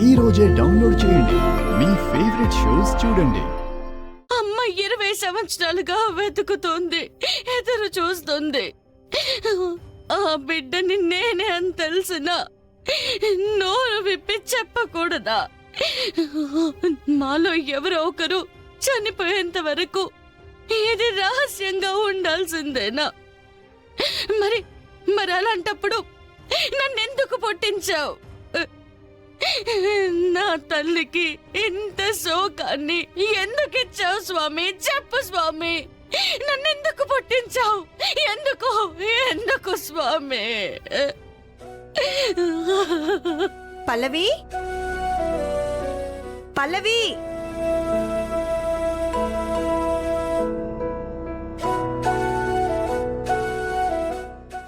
ఈ రోజే డౌన్లోడ్ చేయండి. మీ ఫేవరెట్ షోస్ చూడండి. అమ్మ 20 సంవత్సరాలుగా వెతుకుతోంది, ఎదురు చూస్తుంది. ఆ బిడ్డని నేనే అని తెలిసిన నోరు విప్పి చెప్పకూడదా? మాలో ఎవరో ఒకరు చనిపోయేంత వరకు ఇది రహస్యంగా ఉండాల్సిందేనా? మరి మరి అలాంటప్పుడు నన్నెందుకు పుట్టించావు? నా తల్లికి ఇంత శోకాన్ని ఎందుకు ఇచ్చావు స్వామి? చెప్పు స్వామి, నన్నెందుకు పుట్టించావు? ఎందుకు ఎందుకు స్వామి? పల్లవి, పల్లవి,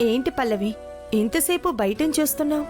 ఏంటి పల్లవి ఇంతసేపు బయటం చేస్తున్నావు?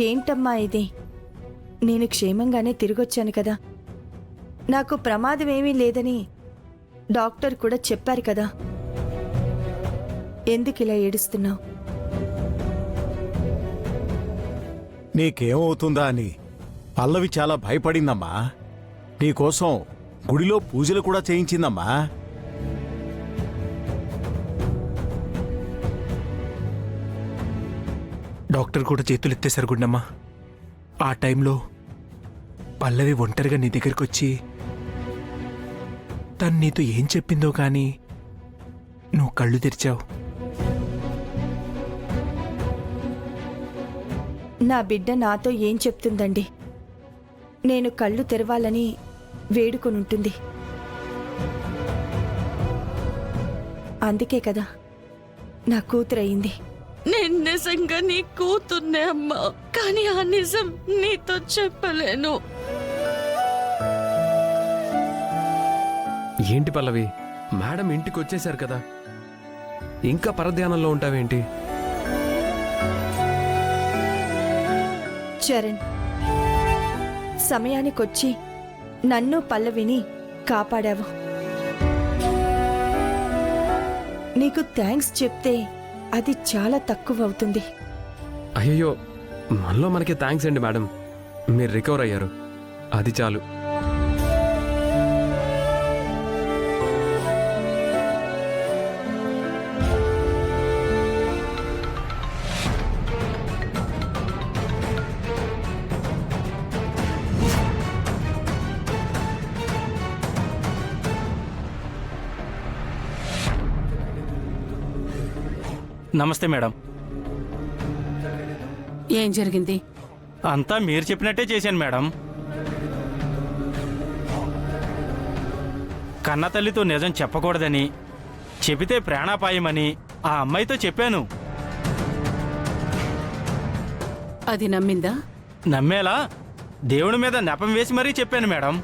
ఏంటమ్మా ఇది? నేను క్షేమంగానే తిరిగొచ్చాను కదా, నాకు ప్రమాదమేమీ లేదని డాక్టర్ కూడా చెప్పారు కదా, ఎందుకిలా ఏడుస్తున్నావు? నీకేమవుతుందా అని పల్లవి చాలా భయపడిందమ్మా. నీకోసం గుడిలో పూజలు కూడా చేయించిందమ్మా. డాక్టర్ కూడా చేతులు ఎత్తేశారు గుండమ్మ. ఆ టైంలో పల్లవి ఒంటరిగా నీ దగ్గరికి వచ్చి తను నీతో ఏం చెప్పిందో కానీ నువ్వు కళ్ళు తెరిచావు. నా బిడ్డ నాతో ఏం చెప్తుందండి? నేను కళ్ళు తెరవాలని వేడుకొనుంటుంది. అందుకే కదా నా కూతురయింది. నేను నిజంగా నీ కూతుర్నే అమ్మా, కానీ ఆ నిజం నీతో చెప్పలేను. ఏంటి పల్లవి, మేడం ఇంటికి వచ్చేశారు కదా, ఇంకా పరధ్యానంలో ఉంటావేంటి? చరణ్, సమయానికొచ్చి నన్ను పల్లవిని కాపాడావు. నీకు థ్యాంక్స్ చెప్తే అది చాలా తక్కువ అవుతుంది. అయ్యయ్యో, మనలో మనకి థ్యాంక్స్ అండి మేడం, మీరు రికవర్ అయ్యారు, అది చాలు. నమస్తే మేడం. ఏం జరిగింది? అంతా మీరు చెప్పినట్టే చేశాను మేడం. కన్న తల్లితో నిజం చెప్పకూడదని, చెబితే ప్రాణాపాయమని ఆ అమ్మాయితో చెప్పాను. అది నమ్మిందా? నమ్మేలా దేవుడి మీద నెపం వేసి మరీ చెప్పాను మేడం.